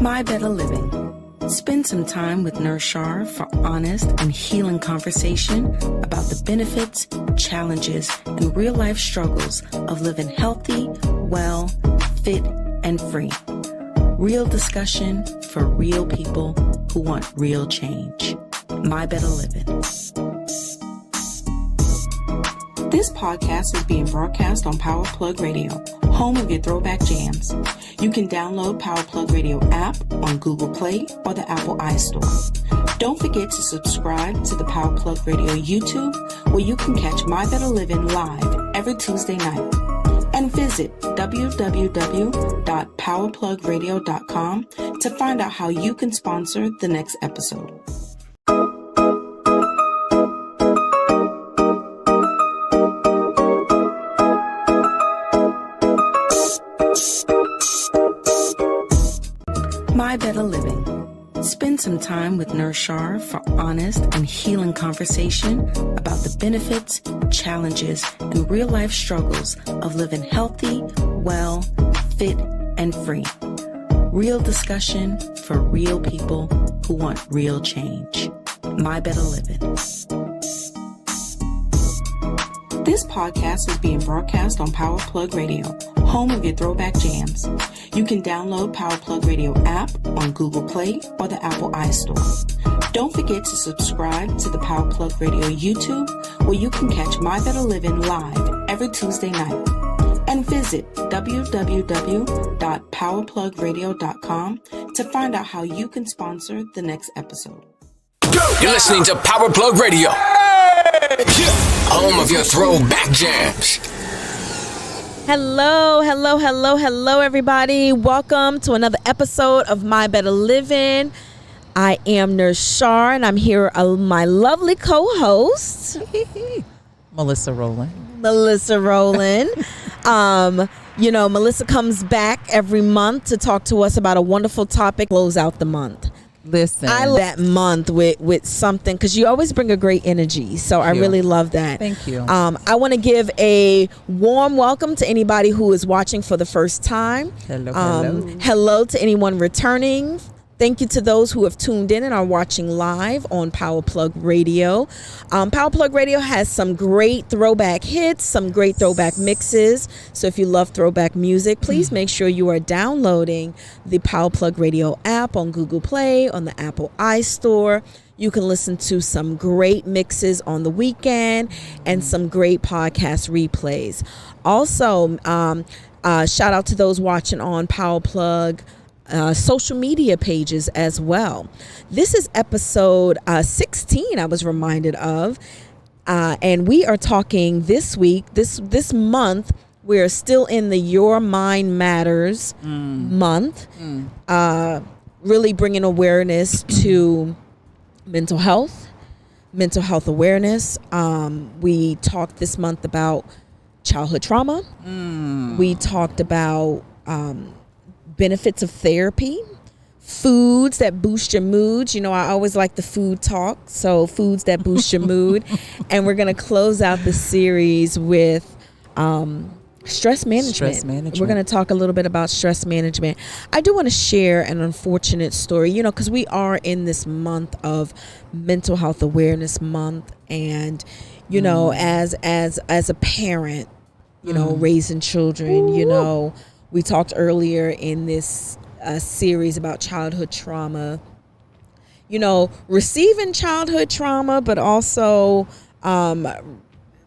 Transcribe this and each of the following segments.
My Better Living. Spend some time with Nurse Shar for honest and healing conversation about the benefits, challenges, and real-life struggles of living healthy, well, fit, and free. Real discussion for real people who want real change. My Better Living. This podcast is being broadcast on PowerPlugRadio, home of your throwback jams. You can download PowerPlugRadio app on Google Play or the Apple iStore. Don't forget to subscribe to the PowerPlugRadio YouTube, where you can catch My Better Living live every Tuesday night. And visit www.powerplugradio.com to find out how you can sponsor the next episode. My Better Living. Spend some time with Nurse Shar for honest and healing conversation about the benefits, challenges, and real-life struggles of living healthy, well, fit, and free. Real discussion for real people who want real change. My Better Living. This podcast is being broadcast on PowerPlugRadio, home of your throwback jams. You can download PowerPlugRadio app on Google Play or the Apple iStore. Don't forget to subscribe to the PowerPlugRadio YouTube, where you can catch My Better Living live every Tuesday night. And visit www.powerplugradio.com to find out how you can sponsor the next episode. You're listening to PowerPlug Radio, home of your throwback jams. Hello, everybody. Welcome to another episode of My Better Living. I am Nurse Shar, and I'm here with my lovely co-host, Melissa Rowland. Melissa comes back every month to talk to us about a wonderful topic, close out the month. Listen, I love that month with something, because you always bring a great energy. So I really love that. Thank you. I want to give a warm welcome to anybody who is watching for the first time. Hello to anyone returning. Thank you to those who have tuned in and are watching live on PowerPlug Radio. PowerPlug Radio has some great throwback hits, some great throwback mixes. So if you love throwback music, please make sure you are downloading the PowerPlug Radio app on Google Play, on the Apple iStore. You can listen to some great mixes on the weekend and some great podcast replays. Also, shout out to those watching on PowerPlug social media pages as well. This is episode 16, I was reminded of, and we are talking this week, this month. We're still in the Your Mind Matters month, really bringing awareness to mental health awareness. We talked this month about childhood trauma. We talked about benefits of therapy, foods that boost your mood. You know, I always like the food talk, so foods that boost your mood. And we're going to close out the series with stress management. We're going to talk a little bit about stress management. I do want to share an unfortunate story, because we are in this month of Mental Health Awareness Month. And, as a parent, raising children, we talked earlier in this series about childhood trauma, receiving childhood trauma, but also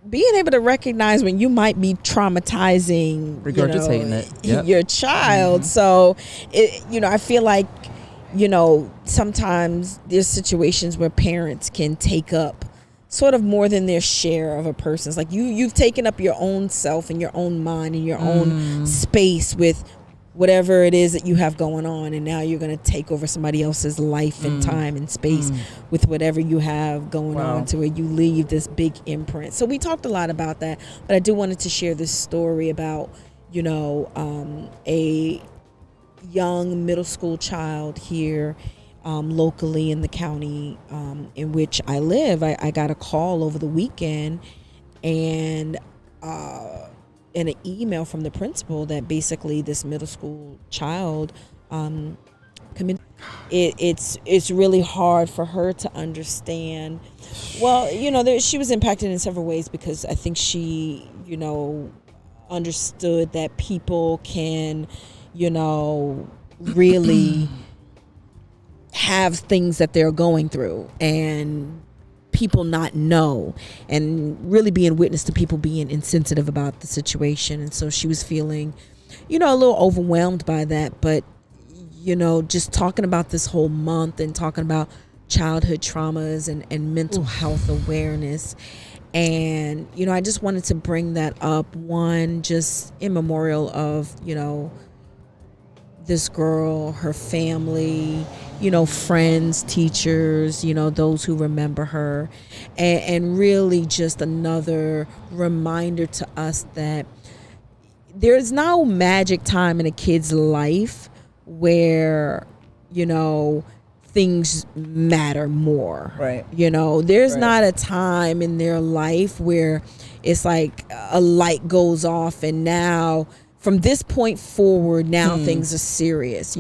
being able to recognize when you might be traumatizing, regurgitating your child. So, I feel like, sometimes there's situations where parents can take up sort of more than their share of a person's. Like you've taken up your own self and your own mind and your own space with whatever it is that you have going on, and now you're going to take over somebody else's life and time and space with whatever you have going on, to where you leave this big imprint. So we talked a lot about that, but I do wanted to share this story about a young middle school child here locally in the county in which I live. I got a call over the weekend, and in an email from the principal that basically this middle school child committed. It's really hard for her to understand. Well, she was impacted in several ways because I think she, understood that people can, really have things that they're going through and people not know, and really being witness to people being insensitive about the situation. And so she was feeling, a little overwhelmed by that. But, just talking about this whole month and talking about childhood traumas and mental health awareness. And, I just wanted to bring that up, one, just in memorial of, this girl, her family, friends, teachers, those who remember her, and really just another reminder to us that there's no magic time in a kid's life where, things matter more. Right. There's not a time in their life where it's like a light goes off and now from this point forward, now things are serious.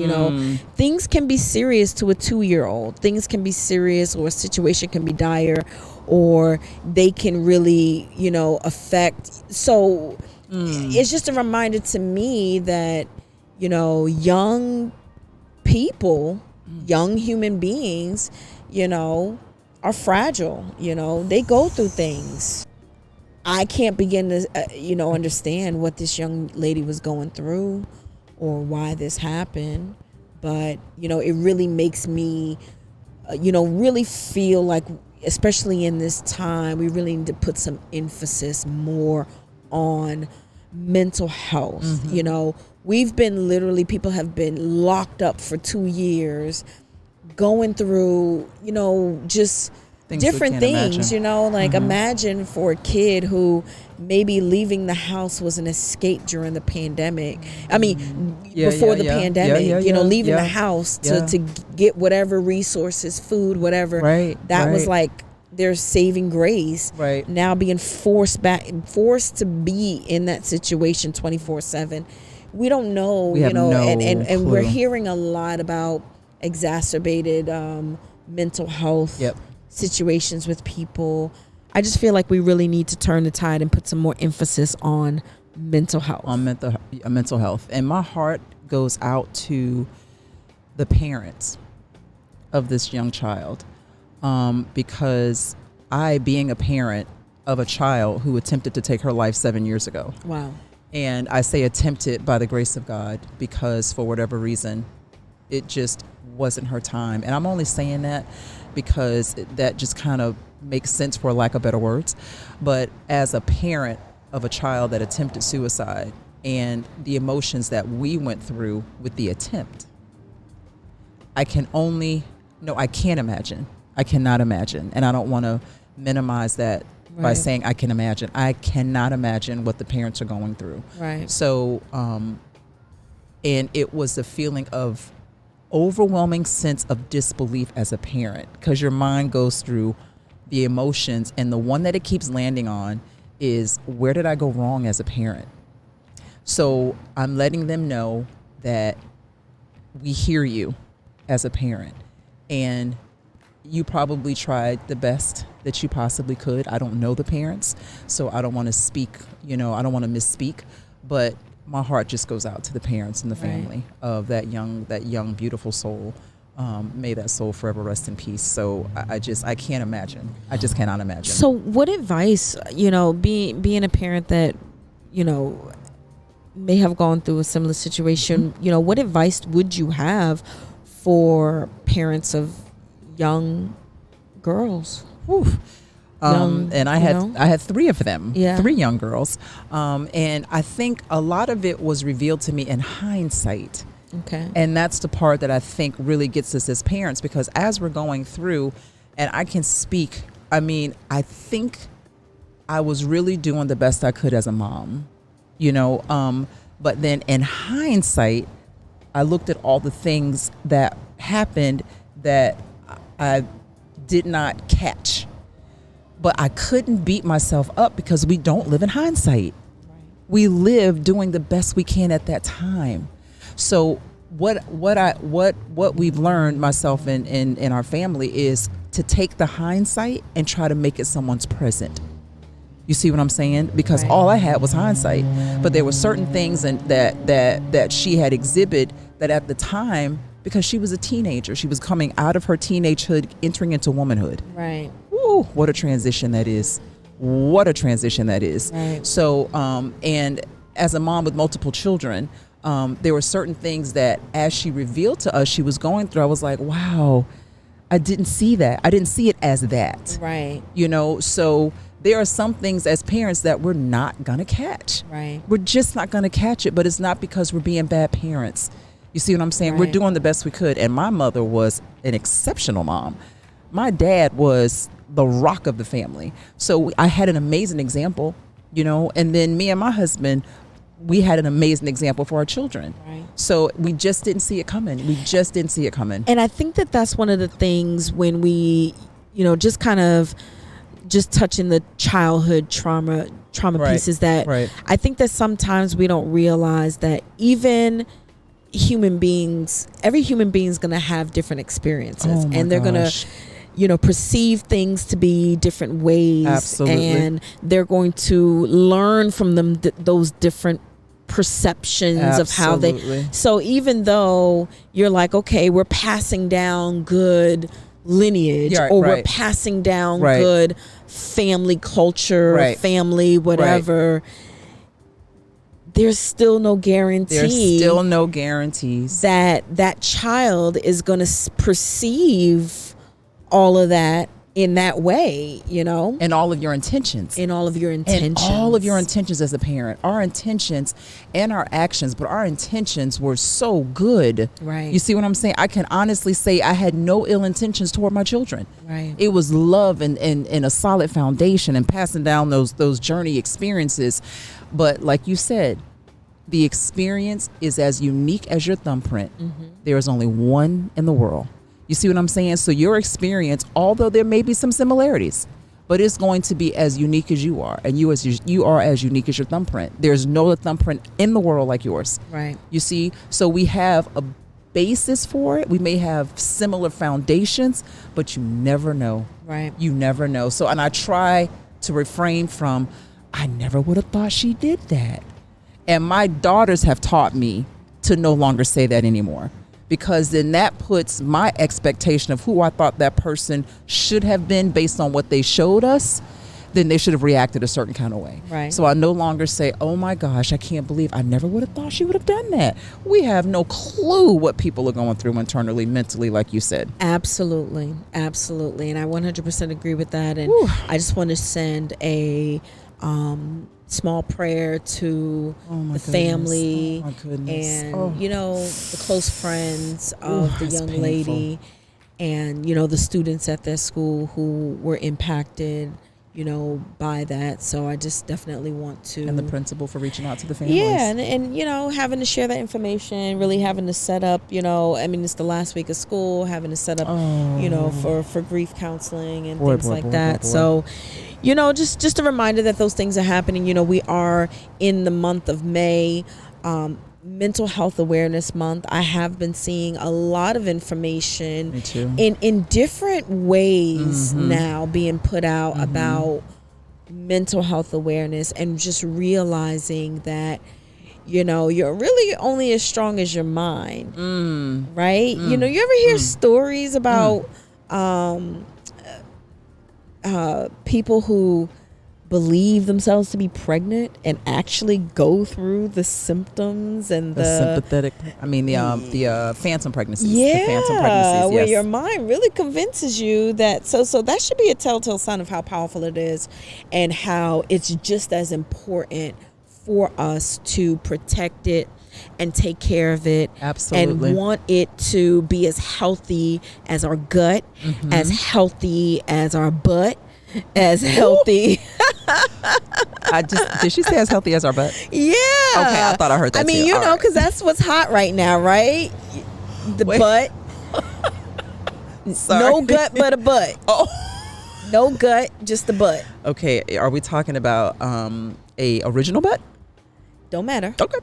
Things can be serious to a 2-year-old. Things can be serious, or a situation can be dire, or they can really, affect. So it's just a reminder to me that, young people, young human beings, are fragile. They go through things. I can't begin to, understand what this young lady was going through or why this happened. But, it really makes me, really feel like, especially in this time, we really need to put some emphasis more on mental health. We've been people have been locked up for 2 years, going through, just different things, imagine for a kid who maybe leaving the house was an escape during the pandemic. I mean, before the pandemic, leaving the house to get whatever resources, food, whatever. That was like their saving grace. Right. Now being forced to be in that situation 24/7. We don't know, and we're hearing a lot about exacerbated mental health situations with people. I just feel like we really need to turn the tide and put some more emphasis on mental health. Mental health. And my heart goes out to the parents of this young child, because I, being a parent of a child who attempted to take her life 7 years ago. Wow. And I say attempted by the grace of God because for whatever reason, it just wasn't her time. And I'm only saying that because that just kind of makes sense, for lack of better words. But as a parent of a child that attempted suicide and the emotions that we went through with the attempt, I can't imagine. I cannot imagine. And I don't want to minimize that by saying I can imagine. I cannot imagine what the parents are going through. Right. So, and it was a feeling of overwhelming sense of disbelief as a parent, because your mind goes through the emotions, and the one that it keeps landing on is, where did I go wrong as a parent? So I'm letting them know that we hear you as a parent, and you probably tried the best that you possibly could. I don't know the parents, so I don't want to speak, I don't want to misspeak, but my heart just goes out to the parents and the family of that young, beautiful soul. May that soul forever rest in peace. So I can't imagine. I just cannot imagine. So what advice, being a parent that, may have gone through a similar situation, what advice would you have for parents of young girls? And I had 3 of them, 3 young girls. And I think a lot of it was revealed to me in hindsight. Okay. And that's the part that I think really gets us as parents, because as we're going through, and I can speak, I think I was really doing the best I could as a mom, but then in hindsight, I looked at all the things that happened that I did not catch. But I couldn't beat myself up because we don't live in hindsight. we live doing the best we can at that time. So what we've learned, myself and our family, is to take the hindsight and try to make it someone's present. You see what I'm saying? Because all I had was hindsight, but there were certain things that she had exhibited that at the time, because she was a teenager, she was coming out of her teenagehood, entering into womanhood. Right. Woo, what a transition that is. What a transition that is. Right. So, and as a mom with multiple children, there were certain things that as she revealed to us she was going through, I was like, wow, I didn't see that. I didn't see it as that. Right. You know, so there are some things as parents that we're not going to catch. Right. We're just not going to catch it, but it's not because we're being bad parents. You see what I'm saying? Right. We're doing the best we could. And my mother was an exceptional mom. My dad was the rock of the family. So I had an amazing example, you know, and then me and my husband, we had an amazing example for our children. Right. So we just didn't see it coming. We just didn't see it coming. And I think that that's one of the things when we, you know, just kind of just touching the childhood trauma Right. pieces, that Right. I think that sometimes we don't realize that even human beings, every human being is going to have different experiences, Oh my and they're going to, gosh. you know, perceive things to be different ways. Absolutely. And they're going to learn from them those different perceptions of how they. Absolutely. So even though you're like, okay, we're passing down good lineage, Yeah, or we're right. passing down Right. good family culture, Right. family whatever, there's still no guarantee. There's still no guarantees. that child is going to perceive all of that in that way, you know, And all of your intentions. in all of your intentions. And all of your intentions as a parent, our intentions and our actions, but our intentions were so good. Right. You see what I'm saying? I can honestly say I had no ill intentions toward my children. Right. It was love and a solid foundation and passing down those journey experiences. But like you said, the experience is as unique as your thumbprint. Mm-hmm. There is only one in the world. You see what I'm saying? So your experience, although there may be some similarities, but it's going to be as unique as you are, and you are as unique as your thumbprint. There's no thumbprint in the world like yours. Right. You see, so we have a basis for it. We may have similar foundations, but you never know. Right. You never know. So, and I try to refrain from, I never would have thought she did that. And my daughters have taught me to no longer say that anymore, because then that puts my expectation of who I thought that person should have been based on what they showed us. Then they should have reacted a certain kind of way. Right. So I no longer say, oh my gosh, I can't believe I never would have thought she would have done that. We have no clue what people are going through internally, mentally, like you said. Absolutely. Absolutely. And I 100% agree with that. And Whew. I just want to send a small prayer to my the goodness. family Oh my goodness. and, Oh. you know, the close friends of the it's young painful. lady, and, you know, the students at their school who were impacted, you know, by that. So I just definitely want to. And the principal for reaching out to the families. Yeah, and you know, having to share that information, really having to set up, you know, I mean, it's the last week of school, having to set up, you know, for grief counseling and things like that. So, you know, just a reminder that those things are happening. You know, we are in the month of May, Mental Health Awareness Month. I have been seeing a lot of information Me too. in different ways now being put out about mental health awareness, and just realizing that, you know, you're really only as strong as your mind, right? You know, you ever hear stories about people who believe themselves to be pregnant and actually go through the symptoms and The sympathetic, I mean, the phantom pregnancies. yeah, The phantom pregnancies, where yes. your mind really convinces you that. So that should be a telltale sign of how powerful it is, and how it's just as important for us to protect it and take care of it. Absolutely. And want it to be as healthy as our gut, as healthy as our butt, as healthy. Did she say as healthy as our butt? Yeah. Okay, I thought I heard that I mean, too. you All know, right. because that's what's hot right now, right? The Wait. butt. Sorry. No gut but a butt. Oh. No gut, just the butt. Okay, are we talking about a original butt? Don't matter. Okay.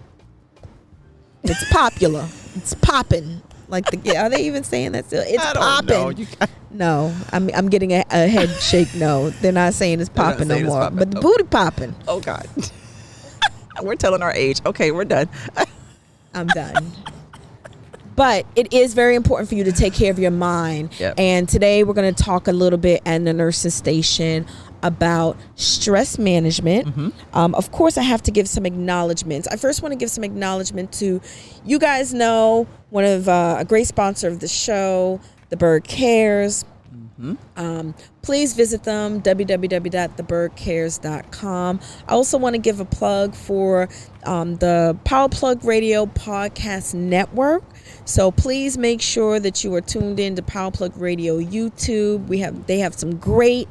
It's popular. It's popping. Like are they even saying that still? It's popping. No, I'm getting a head shake. No, they're not saying it's popping no more. But the booty popping. Oh God. We're telling our age. Okay, we're done. I'm done. But it is very important for you to take care of your mind. Yep. And today we're going to talk a little bit at the nurse's station about stress management. Of course, I have to give some acknowledgments. I first want to give some acknowledgement to, you guys know, one of a great sponsor of the show, The Bird Cares. Please visit them, www.thebirdcares.com. I also want to give a plug for the PowerPlugRadio podcast network. So please make sure that you are tuned in to PowerPlugRadio YouTube. They have some great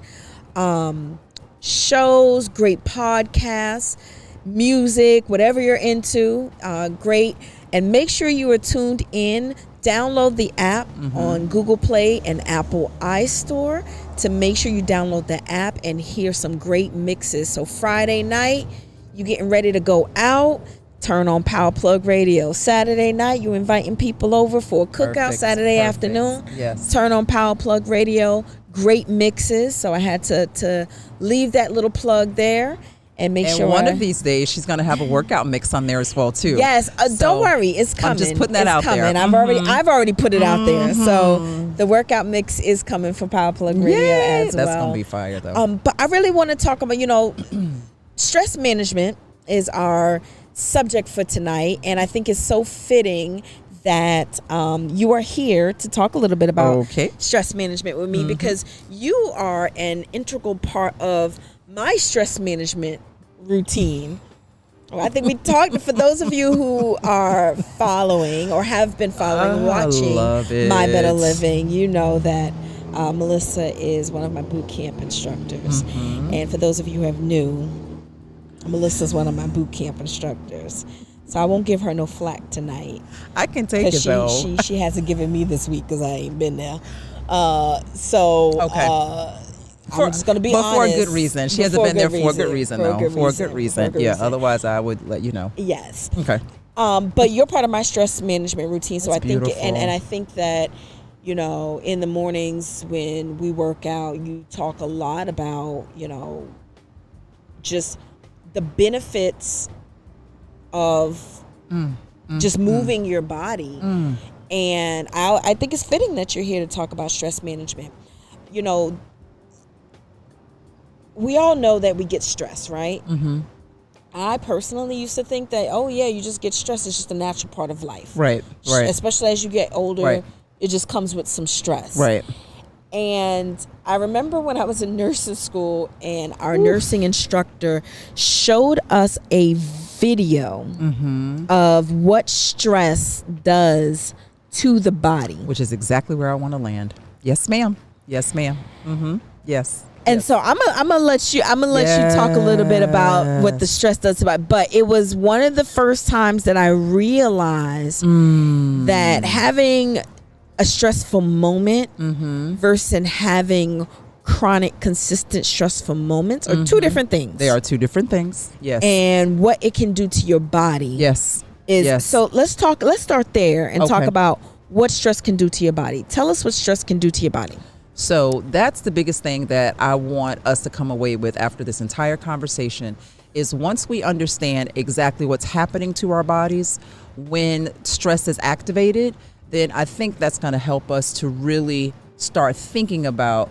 shows, great podcasts, music, whatever you're into, great. And make sure you are tuned in. Download the app on Google Play and Apple iStore to make sure you download the app and hear some great mixes. So Friday night, you getting ready to go out, turn on Power Plug Radio. Saturday night, you inviting people over for a cookout. Saturday afternoon, yes, turn on Power Plug Radio. Great mixes. So I had to leave that little plug there. And sure one of these days she's going to have a workout mix on there as well too. Yes, don't worry, it's coming. I'm just putting that out there. I've already put it out there. So the workout mix is coming for Power Plug Radio as well. That's going to be fire though. But I really want to talk about, stress management is our subject for tonight, and I think it's so fitting that you are here to talk a little bit about stress management with me because you are an integral part of my stress management routine. Well, I think we talked, for those of you who are following or have been following, watching My Better Living, you know that Melissa is one of my boot camp instructors. And for those of you who have new, Melissa's one of my boot camp instructors. So I won't give her no flack tonight. I can take it though. She hasn't given me this week because I ain't been there. I'm just going to be honest. But for a good reason. She hasn't been there for a good reason, though. For a good reason. Yeah, otherwise I would let you know. Yes. Okay. But you're part of my stress management routine. So That's beautiful. And I think that, in the mornings when we work out, you talk a lot about, just the benefits of just moving your body. And I think it's fitting that you're here to talk about stress management. We all know that we get stressed, right? I personally used to think that, you just get stressed. It's just a natural part of life. Right. Especially as you get older, it just comes with some stress. Right. And I remember when I was in nursing school and our nursing instructor showed us a video of what stress does to the body. Which is exactly where I want to land. Yes, ma'am. Yes, ma'am. Yes. And so I'm gonna let you talk a little bit about what the stress does to the body. But it was one of the first times that I realized that having a stressful moment versus having chronic, consistent, stressful moments are two different things. They are two different things. Yes. And what it can do to your body. Yes. So let's start there and talk about what stress can do to your body. Tell us what stress can do to your body. So that's the biggest thing that I want us to come away with after this entire conversation is once we understand exactly what's happening to our bodies when stress is activated, then I think that's going to help us to really start thinking about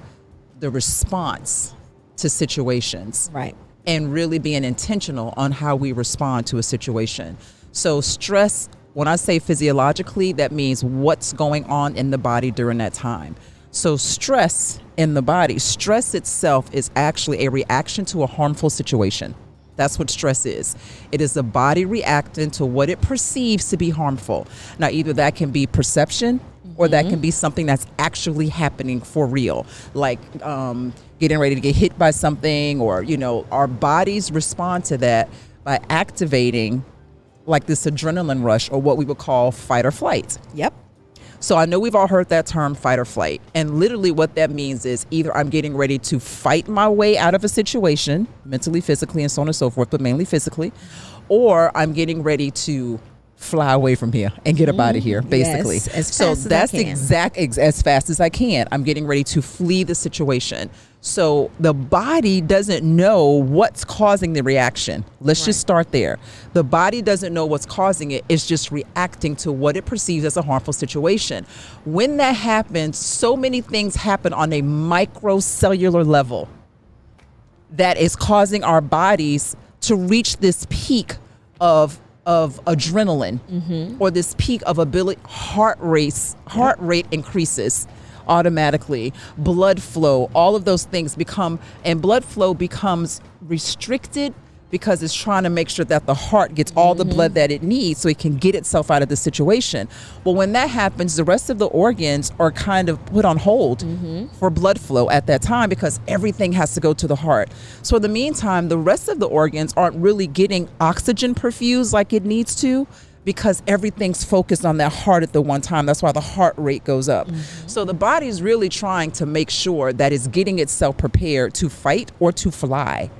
the response to situations. Right. And really being intentional on how we respond to a situation. So stress, when I say physiologically, that means what's going on in the body during that time. So stress in the body, stress itself is actually a reaction to a harmful situation. That's what stress is. It is the body reacting to what it perceives to be harmful. Now, either that can be perception or that can be something that's actually happening for real, like getting ready to get hit by something, or, our bodies respond to that by activating like this adrenaline rush, or what we would call fight or flight. Yep. So I know we've all heard that term, fight or flight. And literally what that means is either I'm getting ready to fight my way out of a situation, mentally, physically, and so on and so forth, but mainly physically, or I'm getting ready to fly away from here and get up out of here, basically. Yes, as so fast as I that's can. as fast as I can. I'm getting ready to flee the situation. So the body doesn't know what's causing the reaction. Let's just start there. The body doesn't know what's causing it. It's just reacting to what it perceives as a harmful situation. When that happens, so many things happen on a microcellular level that is causing our bodies to reach this peak of adrenaline, or this peak of ability. Heart rate increases automatically. Blood flow, all of those things become, and blood flow becomes restricted because it's trying to make sure that the heart gets all the blood that it needs so it can get itself out of the situation. Well, when that happens, the rest of the organs are kind of put on hold for blood flow at that time, because everything has to go to the heart. So in the meantime, the rest of the organs aren't really getting oxygen perfused like it needs to, because everything's focused on that heart at the one time. That's why the heart rate goes up. So the body's really trying to make sure that it's getting itself prepared to fight or to fly.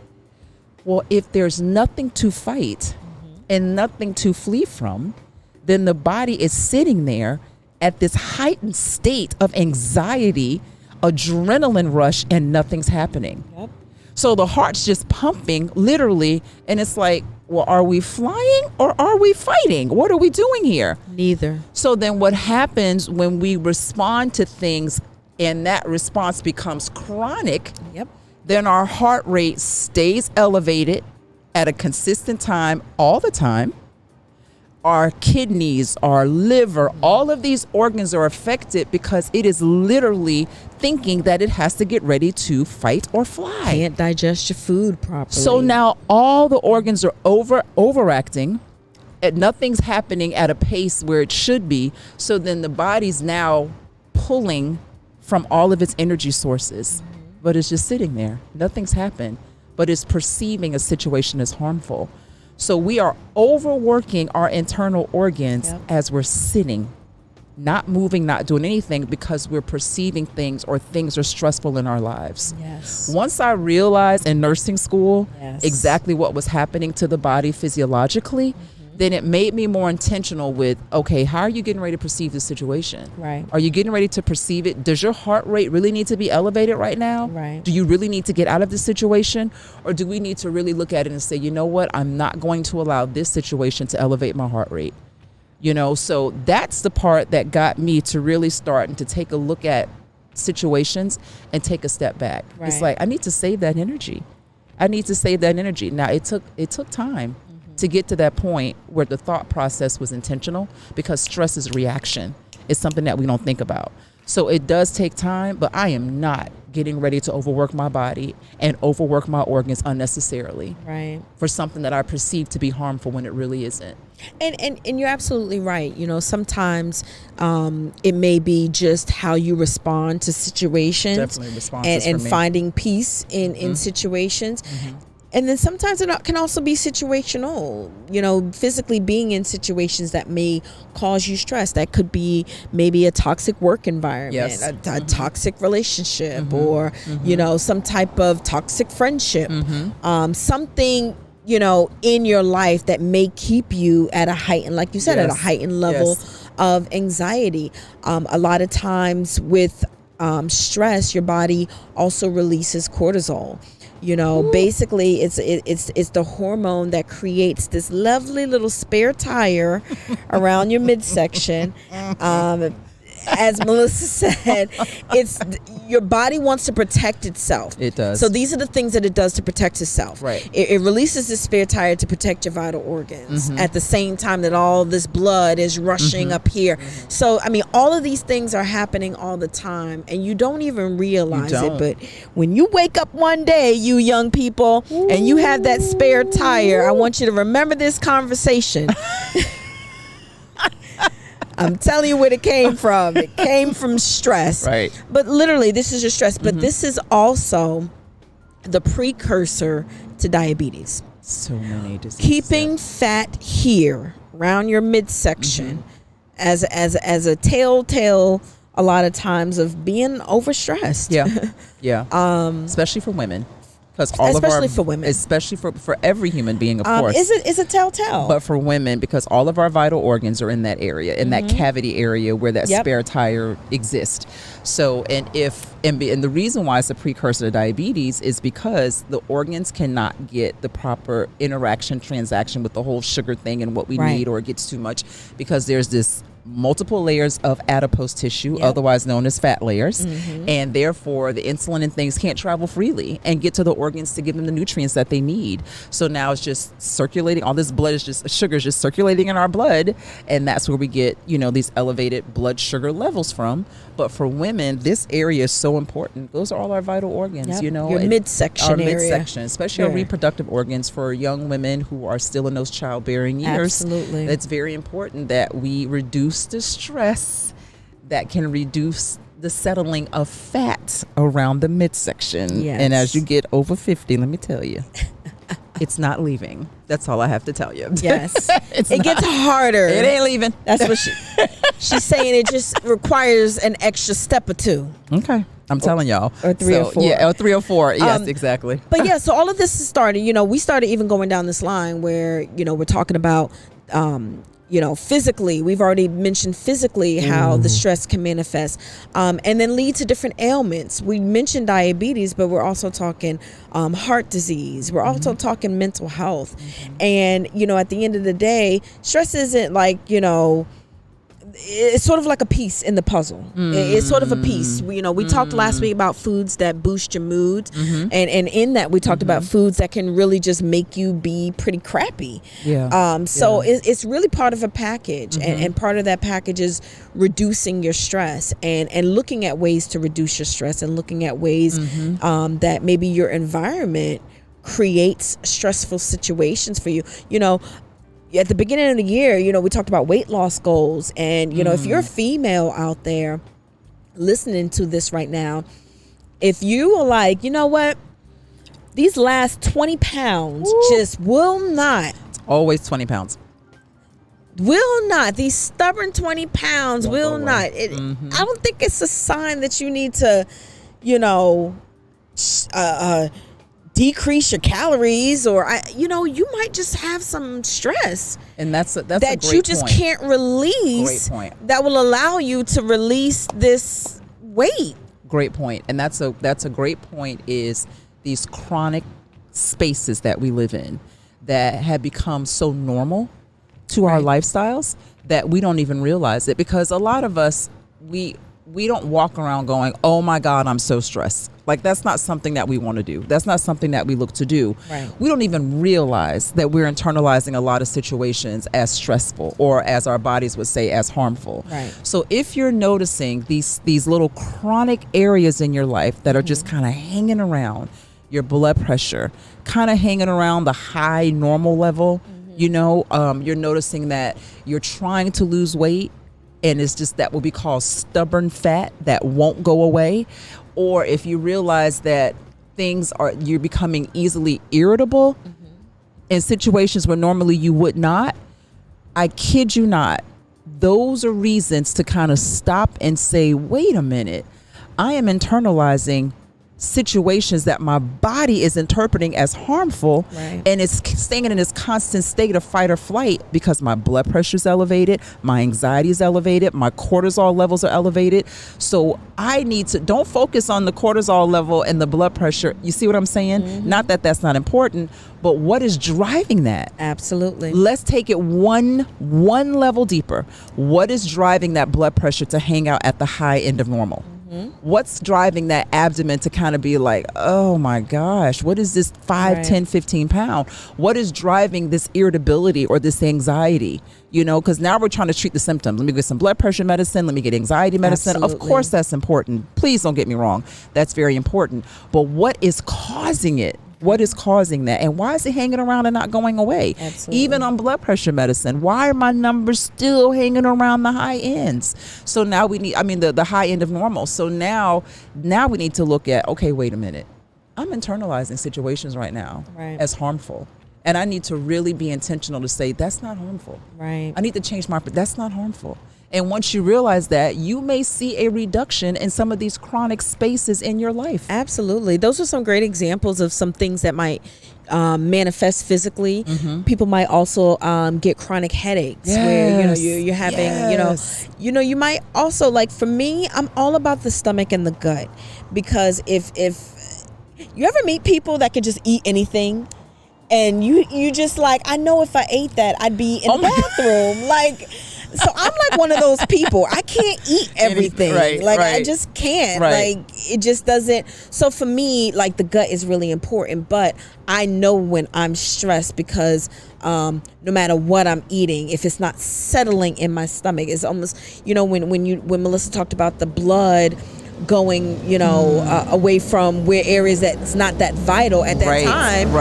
Well, if there's nothing to fight and nothing to flee from, then the body is sitting there at this heightened state of anxiety, adrenaline rush, and nothing's happening. Yep. So the heart's just pumping, literally, and it's like, well, are we flying or are we fighting? What are we doing here? Neither. So then what happens when we respond to things and that response becomes chronic, Yep. then our heart rate stays elevated at a consistent time all the time. Our kidneys, our liver, all of these organs are affected because it is literally thinking that it has to get ready to fight or fly. Can't digest your food properly. So now all the organs are overacting, and nothing's happening at a pace where it should be. So then the body's now pulling from all of its energy sources, but it's just sitting there. Nothing's happened, but it's perceiving a situation as harmful. So we are overworking our internal organs as we're sitting, not moving, not doing anything, because we're perceiving things, or things are stressful in our lives. Yes. Once I realized in nursing school Yes. exactly what was happening to the body physiologically, then it made me more intentional with, okay, how are you getting ready to perceive the situation? Right. Are you getting ready to perceive it? Does your heart rate really need to be elevated right now? Right. Do you really need to get out of this situation? Or do we need to really look at it and say, you know what, I'm not going to allow this situation to elevate my heart rate? You know, so that's the part that got me to really starting to take a look at situations and take a step back. Right. It's like, I need to save that energy. I need to save that energy. Now, it took time to get to that point where the thought process was intentional, because stress is a reaction. It's something that we don't think about. So it does take time, but I am not getting ready to overwork my body and overwork my organs unnecessarily Right. for something that I perceive to be harmful when it really isn't. And you're absolutely right. You know, sometimes it may be just how you respond to situations. Definitely responses and for me. finding peace in situations. And then sometimes it can also be situational, you know, physically being in situations that may cause you stress. That could be maybe a toxic work environment, Yes. a toxic relationship, or, you know, some type of toxic friendship, something, you know, in your life that may keep you at a heightened, like you said, at a heightened level of anxiety. A lot of times with stress, your body also releases cortisol. You know, basically it's the hormone that creates this lovely little spare tire around your midsection. As Melissa said, it's your body wants to protect itself. It does. So these are the things that it does to protect itself. Right. It releases this spare tire to protect your vital organs at the same time that all this blood is rushing up here. So, I mean, all of these things are happening all the time, and you don't even realize it. But when you wake up one day, you young people, and you have that spare tire, I want you to remember this conversation. I'm telling you where it came from. It came from stress. Right. But literally, this is your stress. But this is also the precursor to diabetes. So many diseases. Keeping fat here around your midsection as a telltale a lot of times of being overstressed. Yeah. Yeah. Especially for women. Because all especially of our, for women, especially for every human being, of course. Is it telltale? But for women, because all of our vital organs are in that area, in that cavity area where that spare tire exists. So, and the reason why it's a precursor to diabetes is because the organs cannot get the proper transaction with the whole sugar thing and what we need, or it gets too much, because there's this multiple layers of adipose tissue, otherwise known as fat layers, and therefore the insulin and things can't travel freely and get to the organs to give them the nutrients that they need. So now it's just circulating. All this blood is just sugar is just circulating in our blood, and that's where we get these elevated blood sugar levels from. But for women, this area is so important. Those are all our vital organs. Your midsection our area, midsection, especially our reproductive organs for young women who are still in those childbearing years. Absolutely, it's very important that we reduce the stress that can reduce the settling of fat around the midsection. Yes. And as you get over 50, let me tell you, it's not leaving. That's all I have to tell you. Yes. It gets harder. It ain't leaving. That's what she's saying. It just requires an extra step or two. Okay. I'm telling y'all. Or three or four. Yeah, or 3 or 4. Yes, exactly. But yeah, so all of this is started, we started even going down this line where, we're talking about, physically, we've already mentioned physically how the stress can manifest, and then lead to different ailments. We mentioned diabetes, but we're also talking heart disease. We're also talking mental health. And, at the end of the day, stress isn't like, it's sort of like a piece in the puzzle. It's sort of a piece. We talked last week about foods that boost your mood, and in that we talked about foods that can really just make you be pretty crappy. So it's really part of a package, and part of that package is reducing your stress and looking at ways to reduce your stress, and looking at ways that maybe your environment creates stressful situations for you. At the beginning of the year, we talked about weight loss goals. And, if you're a female out there listening to this right now, if you are like, you know what, these last 20 pounds just will not. It's always 20 pounds. Will not. These stubborn 20 pounds will not. I don't think it's a sign that you need to, decrease your calories, or you might just have some stress, and that's a that great you just point. Can't release. Great point. That will allow you to release this weight. Great point. And that's a great point, is these chronic spaces that we live in that have become so normal to our lifestyles that we don't even realize it, because a lot of us, we don't walk around going, oh my God, I'm so stressed. Like, that's not something that we want to do. That's not something that we look to do. Right. We don't even realize that we're internalizing a lot of situations as stressful, or, as our bodies would say, as harmful. Right. So if you're noticing these little chronic areas in your life that are just kind of hanging around, your blood pressure kind of hanging around the high normal level, you're noticing that you're trying to lose weight, and it's just that what we call stubborn fat that won't go away. Or if you realize that you're becoming easily irritable in situations where normally you would not, I kid you not, those are reasons to kind of stop and say, wait a minute, I am internalizing situations that my body is interpreting as harmful, and it's staying in this constant state of fight or flight because my blood pressure is elevated, my anxiety is elevated, my cortisol levels are elevated. So I need to, don't focus on the cortisol level and the blood pressure. You see what I'm saying? Not that that's not important, but what is driving that? Absolutely. Let's take it one level deeper. What is driving that blood pressure to hang out at the high end of normal? What's driving that abdomen to kind of be like, oh my gosh, what is this 5, 10, 15 pound? What is driving this irritability or this anxiety? Because now we're trying to treat the symptoms. Let me get some blood pressure medicine. Let me get anxiety medicine. Absolutely. Of course, that's important. Please don't get me wrong. That's very important. But what is causing it? What is causing that? And why is it hanging around and not going away? Absolutely. Even on blood pressure medicine, why are my numbers still hanging around the high ends? So now we need, the high end of normal. So now we need to look at, okay, wait a minute. I'm internalizing situations right now as harmful. And I need to really be intentional to say, that's not harmful. Right. I need to change that's not harmful. And once you realize that, you may see a reduction in some of these chronic spaces in your life. Absolutely. Those are some great examples of some things that might manifest physically. People might also get chronic headaches where you're having you might also, like, for me, I'm all about the stomach and the gut, because if you ever meet people that could just eat anything, and you just like, I know if I ate that I'd be in the bathroom. Like, so I'm like one of those people. I can't eat everything. I just can't. Like, it just doesn't. So for me, like, the gut is really important. But I know when I'm stressed, because no matter what I'm eating, if it's not settling in my stomach, it's almost, when Melissa talked about the blood going, away from where areas that's not that vital at that time.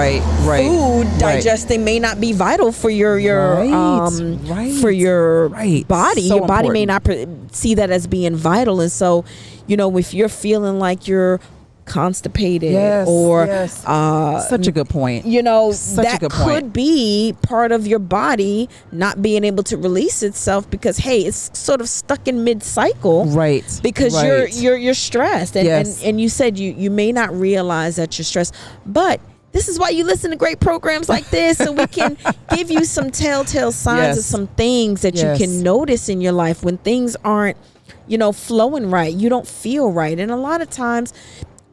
Food digesting may not be vital for your for your body. So your body important. may not see that as being vital, and so, if you're feeling like you're constipated such a good point. That could be part of your body not being able to release itself, because it's sort of stuck in mid-cycle, because you're stressed, and you said you may not realize that you're stressed, but this is why you listen to great programs like this, so we can give you some telltale signs of some things that you can notice in your life when things aren't flowing right. You don't feel right, and a lot of times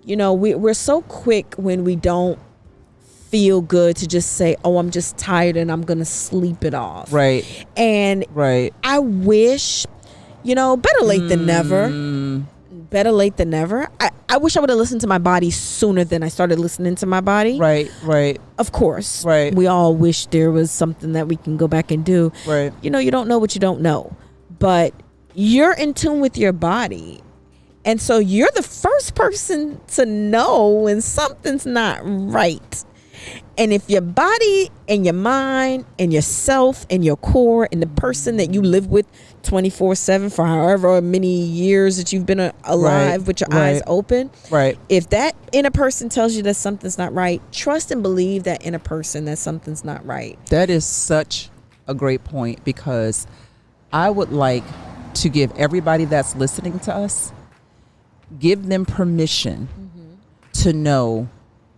we're so quick when we don't feel good to just say, oh, I'm just tired and I'm going to sleep it off. And I wish, better late than never. Better late than never. I wish I would have listened to my body sooner than I started listening to my body. Of course. We all wish there was something that we can go back and do. You don't know what you don't know. But you're in tune with your body. And so you're the first person to know when something's not right. And if your body and your mind and yourself and your core and the person that you live with 24/7 for however many years that you've been alive with your eyes open, if that inner person tells you that something's not right, trust and believe that inner person that something's not right. That is such a great point, because I would like to give everybody that's listening to us, give them permission to know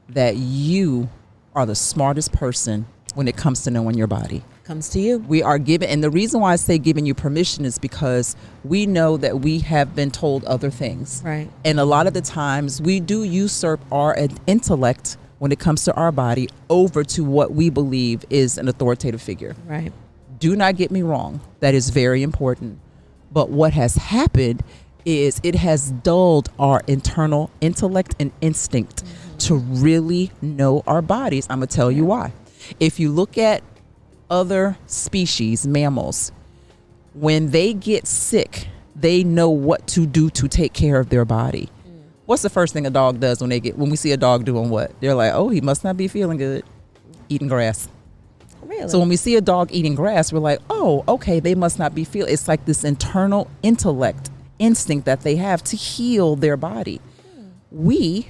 that you are the smartest person when it comes to knowing your body. Comes to you. We are given, and the reason why I say giving you permission is because we know that we have been told other things. And a lot of the times we do usurp our intellect when it comes to our body over to what we believe is an authoritative figure. Do not get me wrong. That is very important. But what has happened is it has dulled our internal intellect and instinct to really know our bodies. I'm going to tell you why. If you look at other species, mammals, when they get sick, they know what to do to take care of their body. What's the first thing a dog does when we see a dog doing what? They're like, oh, he must not be feeling good. Eating grass. Really? So when we see a dog eating grass, we're like, oh, okay, they must not be feeling. It's like this internal intellect instinct that they have to heal their body. We,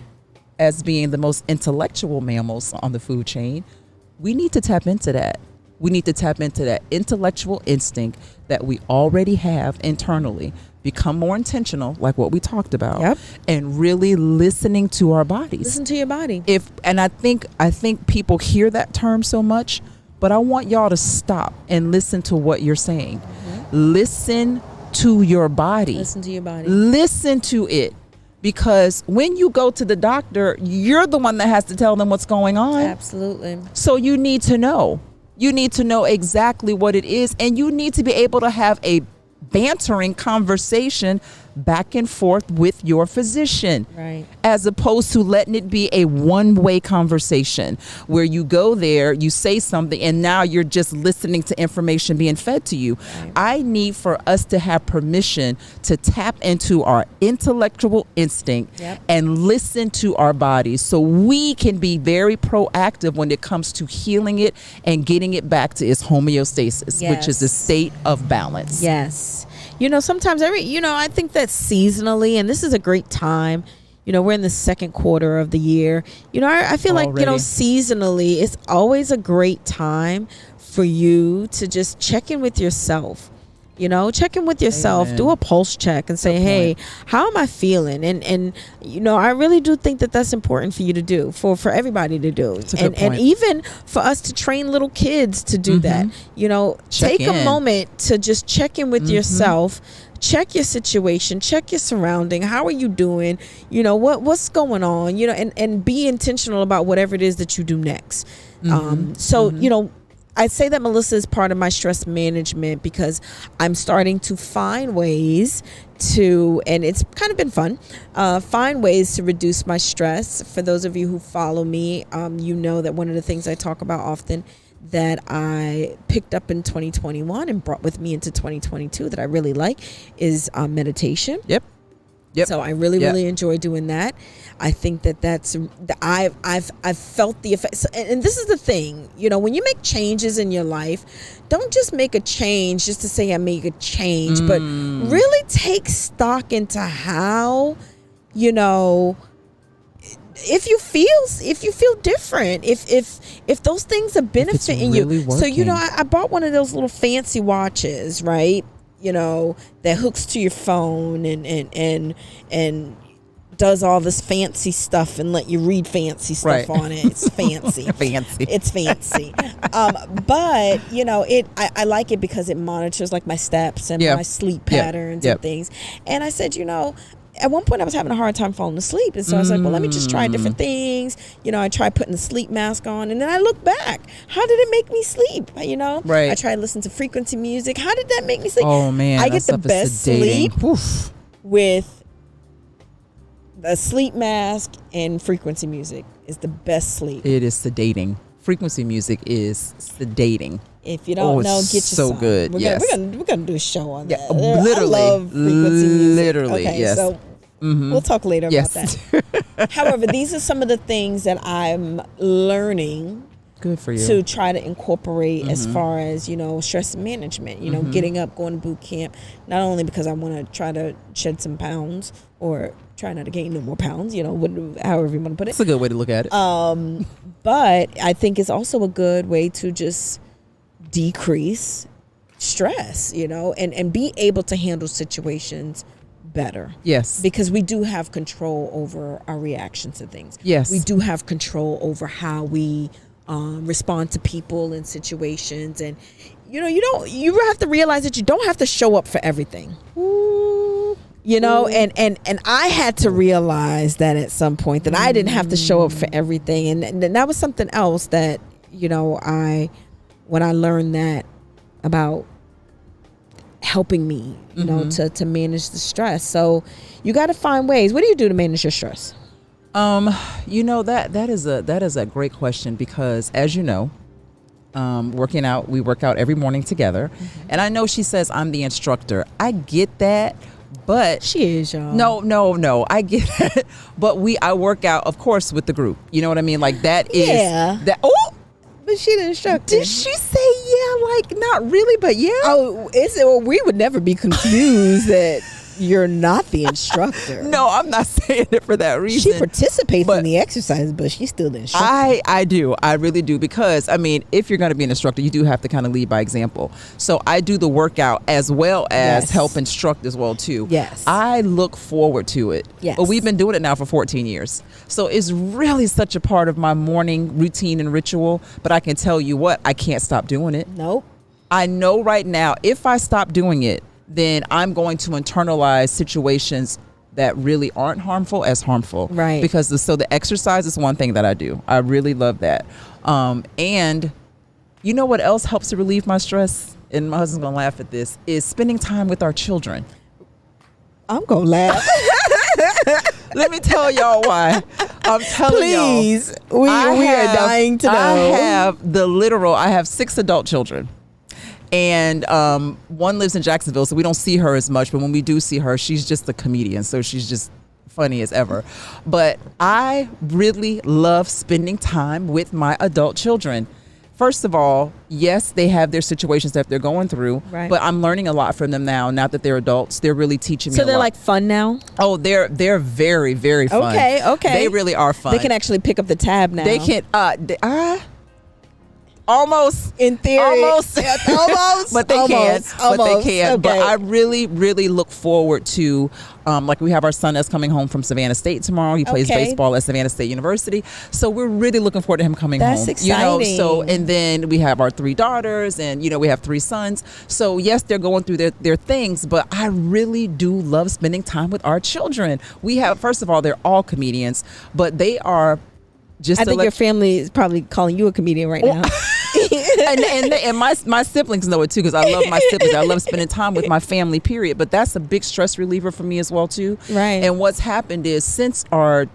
as being the most intellectual mammals on the food chain, we need to tap into that. We need to tap into that intellectual instinct that we already have internally, become more intentional, like what we talked about, and really listening to our bodies. Listen to your body. I think people hear that term so much, but I want y'all to stop and listen to what you're saying. Listen to your body. Listen to your body. Listen to it. Because when you go to the doctor, you're the one that has to tell them what's going on. Absolutely. So you need to know. You need to know exactly what it is, and you need to be able to have a bantering conversation back and forth with your physician, as opposed to letting it be a one-way conversation where you go there, you say something, and now you're just listening to information being fed to you. I need for us to have permission to tap into our intellectual instinct and listen to our bodies, so we can be very proactive when it comes to healing it and getting it back to its homeostasis, which is a state of balance. Sometimes I think that seasonally, and this is a great time, we're in the second quarter of the year. I feel like, seasonally, it's always a great time for you to just check in with yourself. Check in with yourself. Amen. Do a pulse check and say, hey, how am I feeling? And I really do think that that's important for you to do, for everybody to do. And even for us to train little kids to do that. Take a moment to just check in with yourself. Check your situation, check your surrounding. How are you doing? What's going on? And be intentional about whatever it is that you do next. I say that, Melissa, is part of my stress management because I'm starting to find ways to, and it's kind of been fun, find ways to reduce my stress. For those of you who follow me, you know that one of the things I talk about often that I picked up in 2021 and brought with me into 2022 that I really like is meditation. Yep. So I really enjoy doing that. I think that's I've felt the effects, and this is the thing, when you make changes in your life, don't just make a change just to say I make a change, but really take stock into how, if you feel different, if those things are benefiting really you. Working. So I bought one of those little fancy watches, right? That hooks to your phone and does all this fancy stuff and let you read fancy stuff on it. It's fancy. It's fancy. But I like it because it monitors like my steps and my sleep patterns and things. And I said, at one point I was having a hard time falling asleep, and so I was like, well, let me just try different things. I tried putting the sleep mask on, and then I look back, how did it make me sleep? Right. I tried listening to frequency music. How did that make me sleep? Oh man, I get the best sleep with the sleep mask, and frequency music is the best sleep. It is sedating. Frequency music is sedating. If you don't know, get your so some. good. We're gonna do a show on that. Literally, I love frequency music. Literally, okay, yes. So we'll talk later about that. However, these are some of the things that I'm learning. Good for you. To try to incorporate as far as stress management. Getting up, going to boot camp. Not only because I want to try to shed some pounds or try not to gain no more pounds. However you want to put it. It's a good way to look at it. But I think it's also a good way to just decrease stress, and be able to handle situations better. Yes. Because we do have control over our reactions to things. Yes. We do have control over how we respond to people and situations. And, you have to realize that you don't have to show up for everything. And I had to realize that at some point that I didn't have to show up for everything. And that was something else that, when I learned that about helping me, to manage the stress. So you got to find ways. What do you do to manage your stress? That is a great question because, as you know, working out, we work out every morning together. And I know she says I'm the instructor. I get that. But she is, y'all. No, I get it. But I work out, of course, with the group. You know what I mean? Like that is that. Oh, but she the instructor. Did she say yeah? Like not really, but yeah. Oh, we would never be confused that you're not the instructor. No, I'm not saying it for that reason. She participates in the exercise, but she's still the instructor. I do. I really do. Because, if you're going to be an instructor, you do have to kind of lead by example. So I do the workout as well as help instruct as well, too. Yes. I look forward to it. Yes. But we've been doing it now for 14 years. So it's really such a part of my morning routine and ritual. But I can tell you what, I can't stop doing it. Nope. I know right now, if I stop doing it, then I'm going to internalize situations that really aren't harmful as harmful. Right. Because the exercise is one thing that I do. I really love that. And you know what else helps to relieve my stress? And my husband's going to laugh at this, is spending time with our children. I'm going to laugh. Let me tell y'all why. I'm telling y'all. Please. We are dying to know. I have 6 adult children. And one lives in Jacksonville, so we don't see her as much. But when we do see her, she's just a comedian. So she's just funny as ever. But I really love spending time with my adult children. first of all, yes, they have their situations that they're going through, Right. but I'm learning a lot from them now. Now that they're adults, they're really teaching me. So a they're lot. like fun now? Oh, they're very, very fun. Okay. They really are fun. They can actually pick up the tab now. They can. Almost in theory. almost, Almost. but they Almost. can. But they can. Okay. But I really, really look forward to, like we have our son that's coming home from Savannah State tomorrow. He plays Okay. baseball at Savannah State University, so we're really looking forward to him coming That's home. exciting. So and then we have our 3 daughters, and we have 3 sons. So yes, they're going through their things, but I really do love spending time with our children. We have, first of all, they're all comedians, but they are. Just I think your family is probably calling you a comedian right now. and my siblings know it too, because I love my siblings. I love spending time with my family, period. But that's a big stress reliever for me as well too. Right. And what's happened is, since our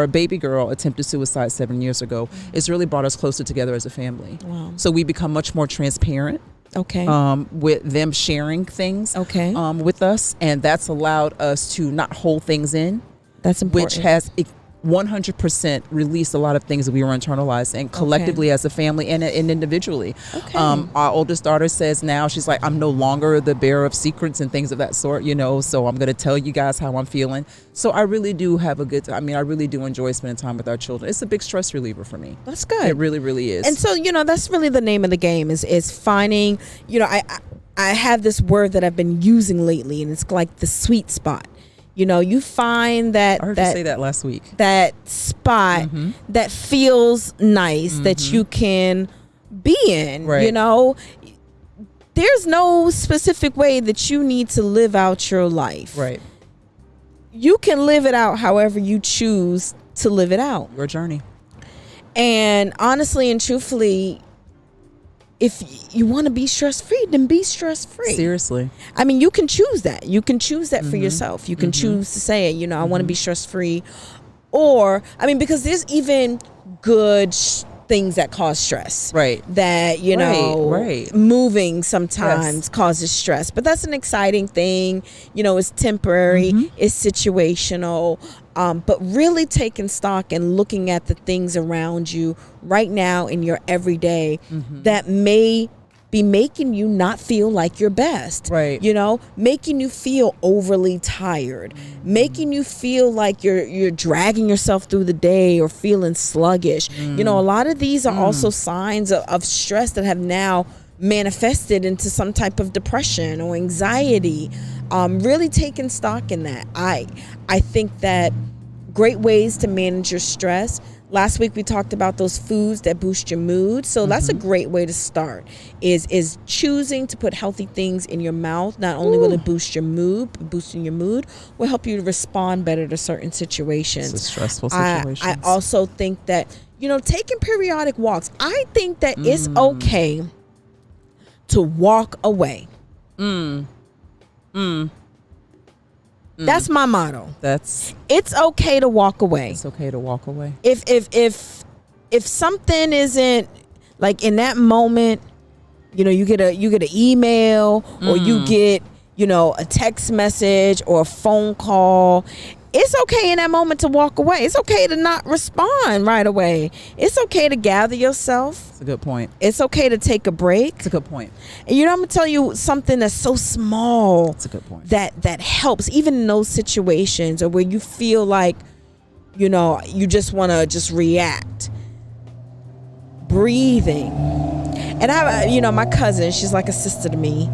baby girl attempted suicide 7 years ago, it's really brought us closer together as a family. Wow. So we become much more transparent. Okay. With them sharing things. Okay. With us, and that's allowed us to not hold things in. That's important. Which has 100% released a lot of things that we were internalizing collectively as a family and individually. Okay. Our oldest daughter says now, she's like, I'm no longer the bearer of secrets and things of that sort, so I'm going to tell you guys how I'm feeling. So I really do have I really do enjoy spending time with our children. It's a big stress reliever for me. That's good. It really, really is. And so, that's really the name of the game is finding, I have this word that I've been using lately, and it's like the sweet spot. You find that I heard you say that last week. That spot that feels nice, that you can be in. Right. There's no specific way that you need to live out your life. Right. You can live it out however you choose to live it out. Your journey. And honestly and truthfully, if you want to be stress-free, then be stress-free. Seriously. I mean, you can choose that. You can choose that for yourself. You can choose to say, I want to be stress-free. Or, because there's even good things that cause stress. Right. That, Right. moving sometimes causes stress. But that's an exciting thing. It's temporary. It's situational. But really taking stock and looking at the things around you right now in your everyday that may be making you not feel like your best. Right. Making you feel overly tired, making you feel like you're dragging yourself through the day or feeling sluggish. A lot of these are also signs of stress that have now manifested into some type of depression or anxiety. Really taking stock in that. I think that great ways to manage your stress. Last week we talked about those foods that boost your mood. So that's a great way to start is choosing to put healthy things in your mouth. Not only will it boost your mood, but boosting your mood will help you to respond better to certain situations. It's a stressful situation. I also think that, taking periodic walks. I think that it's okay to walk away. That's my motto. It's okay to walk away. It's okay to walk away. If something isn't like in that moment, you get an email or you get a text message or a phone call. It's okay in that moment to walk away. It's okay to not respond right away. It's okay to gather yourself. That's a good point. It's okay to take a break. That's a good point. And I'm gonna tell you something that's so small. That's a good point. That helps even in those situations or where you feel like, you just want to just react. Breathing. And I, my cousin, she's like a sister to me.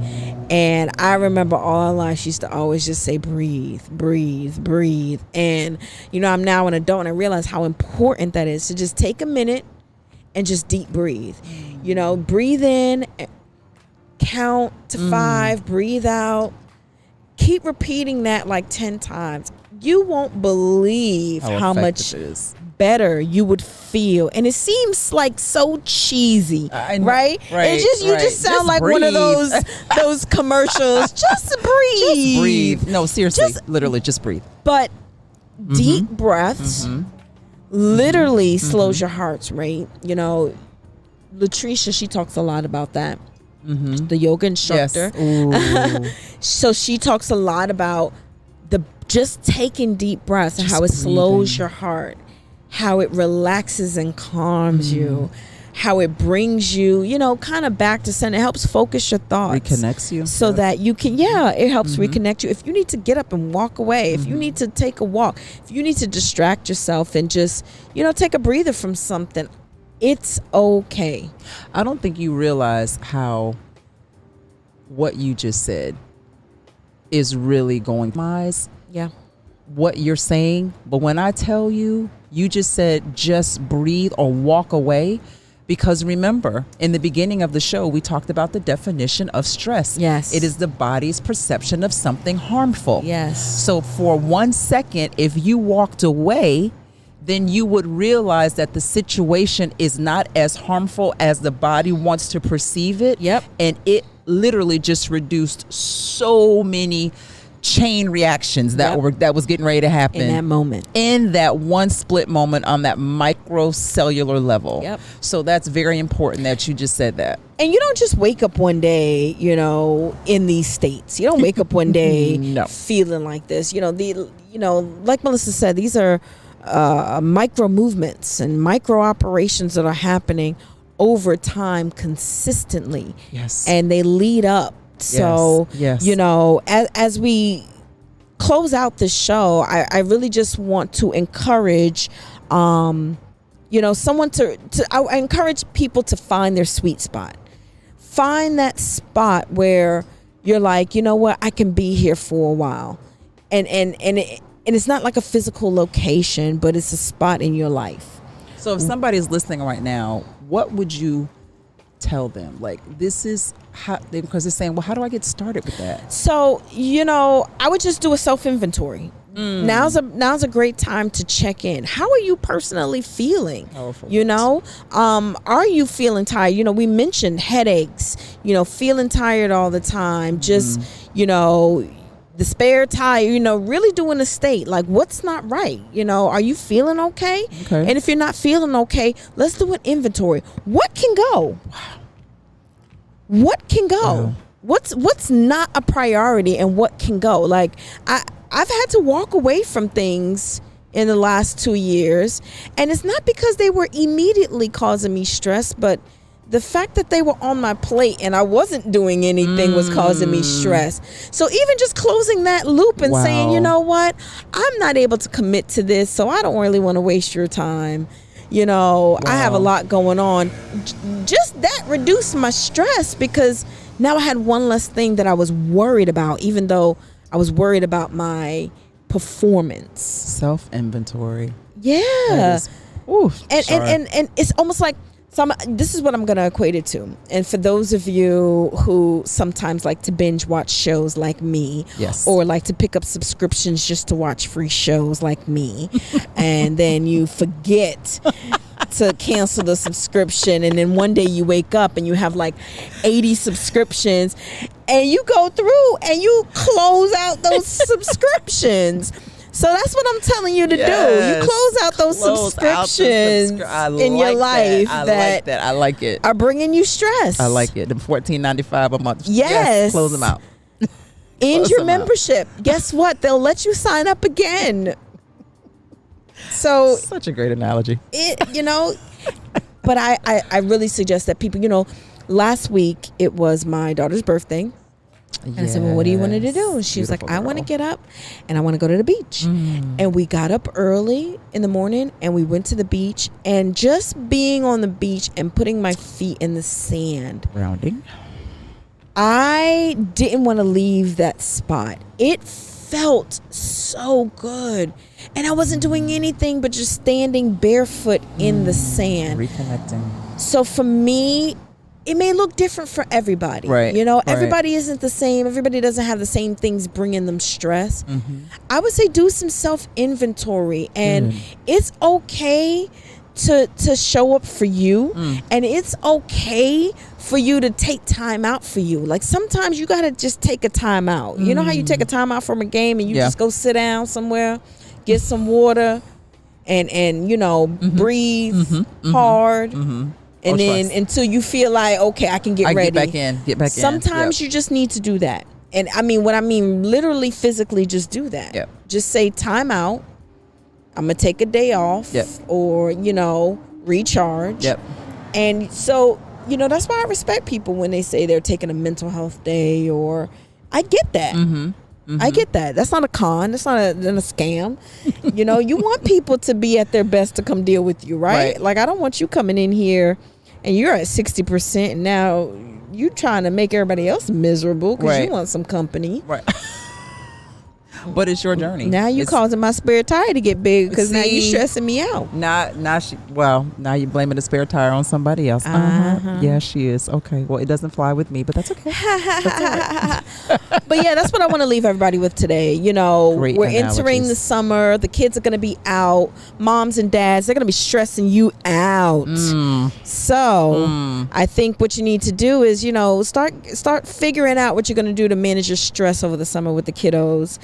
And I remember all our life, she used to always just say, breathe, breathe, breathe. And, I'm now an adult and I realize how important that is to just take a minute and just deep breathe. Breathe in, count to 5, breathe out. Keep repeating that like 10 times. You won't believe how much it is. Better you would feel, and it seems like so cheesy, right? Right. You just sound just like breathe. one of those commercials. Just breathe. Just breathe. No, seriously, literally, just breathe. But deep breaths literally slows your heart's rate. Latricia, she talks a lot about that. The yoga instructor. Yes. So she talks a lot about just taking deep breaths and how it slows your heart, how it relaxes and calms you, how it brings you, kind of back to center. It helps focus your thoughts. Reconnects you. So that you can, it helps reconnect you. If you need to get up and walk away, if you need to take a walk, if you need to distract yourself and just, take a breather from something, it's okay. I don't think you realize how what you just said is really going what you're saying. But when I tell you, you just said just breathe or walk away. Because remember, in the beginning of the show, we talked about the definition of stress. Yes. It is the body's perception of something harmful. Yes. So for 1 second, if you walked away, then you would realize that the situation is not as harmful as the body wants to perceive it. Yep. And it literally just reduced so many chain reactions that was getting ready to happen in that one split moment on that microcellular level. Yep. So that's very important that you just said that. And you don't just wake up one day, in these states. You don't wake up one day feeling like this. Like Melissa said, these are micro movements and micro operations that are happening over time consistently. Yes. And they lead up. So, yes. As we close out this show, I really just want to encourage, someone I encourage people to find their sweet spot. Find that spot where you're like, you know what, I can be here for a while. And it's not like a physical location, but it's a spot in your life. So if somebody's listening right now, what would you tell them? Like, this is how, because they're saying, well, how do I get started with that? So, I would just do a self-inventory. Now's a great time to check in. How are you personally feeling? Powerful. Are you feeling tired? We mentioned headaches, feeling tired all the time, just, the spare tire, really doing a state, like what's not right? Are you feeling okay? And if you're not feeling okay, let's do an inventory. What can go? What can go? Wow. What's not a priority and what can go? Like I've had to walk away from things in the last 2 years, and it's not because they were immediately causing me stress, but the fact that they were on my plate and I wasn't doing anything was causing me stress. So even just closing that loop and saying, you know what, I'm not able to commit to this, so I don't really want to waste your time. I have a lot going on. Just that reduced my stress because now I had one less thing that I was worried about, even though I was worried about my performance. Self-inventory. Yeah. And it's almost like, this is what I'm going to equate it to. And for those of you who sometimes like to binge watch shows like me, or like to pick up subscriptions just to watch free shows like me, and then you forget to cancel the subscription, and then one day you wake up and you have like 80 subscriptions, and you go through and you close out those subscriptions. So that's what I'm telling you to do. You close out those subscriptions in your life that I like it. Are bringing you stress. I like it. The $14.95 a month. Yes. Close them out. End your membership. Guess what? They'll let you sign up again. So such a great analogy. But I really suggest that people, last week it was my daughter's birthday. And I said, well, what do you want her to do? And she was like, I want to get up and I want to go to the beach. And we got up early in the morning and we went to the beach, and just being on the beach and putting my feet in the sand. Grounding. I didn't want to leave that spot. It felt so good. And I wasn't doing anything but just standing barefoot in the sand. Reconnecting. So for me, it may look different for everybody. Right. Everybody isn't the same. Everybody doesn't have the same things bringing them stress. I would say do some self-inventory, and it's okay to show up for you, and it's okay for you to take time out for you. Like sometimes you got to just take a time out. You know how you take a time out from a game and you just go sit down somewhere, get some water, and breathe hard. And then until you feel like, okay, I can get ready. Get back in. Sometimes you just need to do that. And what I mean, literally physically just do that. Yep. Just say time out. I'm going to take a day off or, recharge. Yep. And so, you know, that's why I respect people when they say they're taking a mental health day, or I get that. I get that. That's not a con. That's not a scam. You know, you want people to be at their best to come deal with you, right? Like, I don't want you coming in here and you're at 60% and now you trying to make everybody else miserable because you want some company. Right. But it's your journey. Now you causing my spare tire to get big because now you stressing me out. Now you're blaming the spare tire on somebody else. Yeah, she is. Okay. Well, it doesn't fly with me, but that's okay. That's all right. But yeah, that's what I want to leave everybody with today. You know, Great we're analogies. entering the summer. The kids are going to be out. Moms and dads, they're going to be stressing you out. So I think what you need to do is, you know, start figuring out what you're going to do to manage your stress over the summer with the kiddos.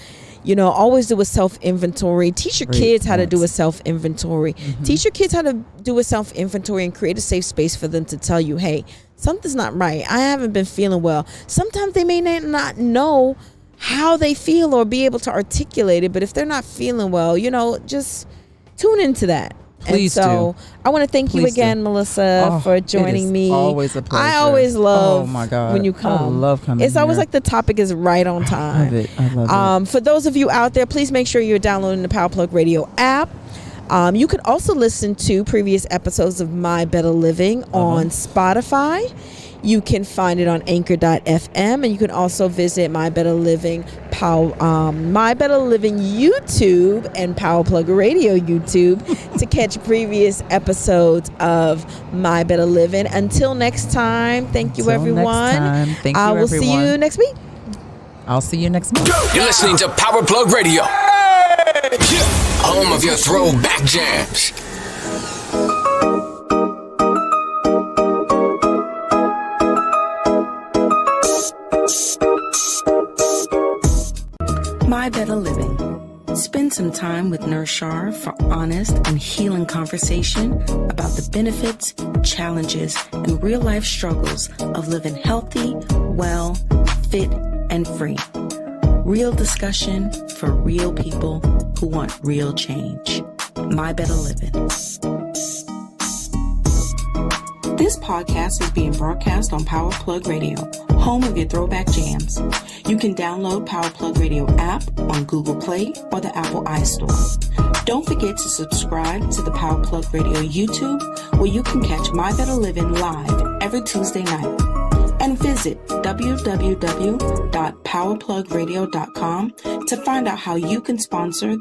You know, always do a self-inventory. Teach your kids how to do a self-inventory. Teach your kids how to do a self-inventory and create a safe space for them to tell you, hey, something's not right. I haven't been feeling well. Sometimes they may not know how they feel or be able to articulate it. But if they're not feeling well, you know, just tune into that. Please and so do. I want to thank you again, Melissa, for joining me. Always a pleasure. I always love when you come. I love coming. It's always like the topic is right on time. I love it. For those of you out there, please make sure you're downloading the PowerPlug Radio app. You can also listen to previous episodes of My Better Living on Spotify. You can find it on anchor.fm, and you can also visit My Better Living YouTube and PowerPlug Radio YouTube to catch previous episodes of My Better Living. Until next time, thank you, everyone. Thank you, I will see you next week. I'll see you next month. You're listening to PowerPlug Radio, home of your throwback jams. My Better Living. Spend some time with Nurse Shar for honest and healing conversation about the benefits, challenges, and real-life struggles of living healthy, well, fit, and free. Real discussion for real people who want real change. My Better Living. This podcast is being broadcast on PowerPlug Radio, home of your throwback jams. You can download PowerPlug Radio app on Google Play or the Apple iStore. Don't forget to subscribe to the PowerPlug Radio YouTube, where you can catch My Better Living live every Tuesday night. And visit www.powerplugradio.com to find out how you can sponsor